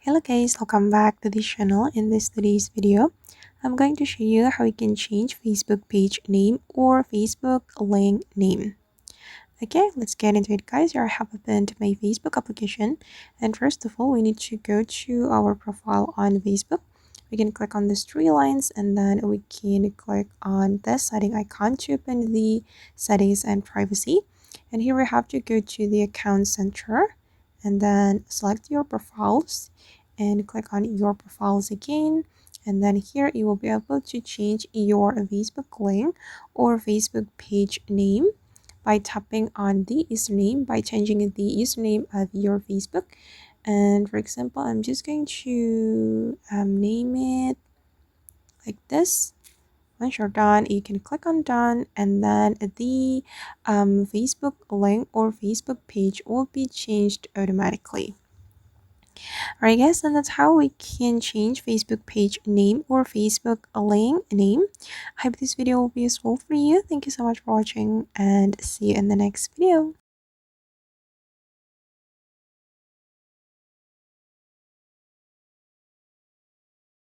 Hello guys, welcome back to this channel. In today's video, I'm going to show you how you can change Facebook page name or Facebook link name. Okay, let's get into it guys. Here I have opened my Facebook application, and first of all we need to go to our profile on Facebook. We can click on these three lines and then we can click on this setting icon to open the settings and privacy. And here we have to go to the account center and then select your profiles and click on your profiles again. And then here you will be able to change your Facebook link or Facebook page name by tapping on the username, by changing the username of your Facebook. And for example, I'm just going to name it like this. Once you're done, you can click on done, and then the Facebook link or Facebook page will be changed automatically. Alright guys, and that's how we can change Facebook page name or Facebook link name. I hope this video will be useful for you. Thank you so much for watching and see you in the next video.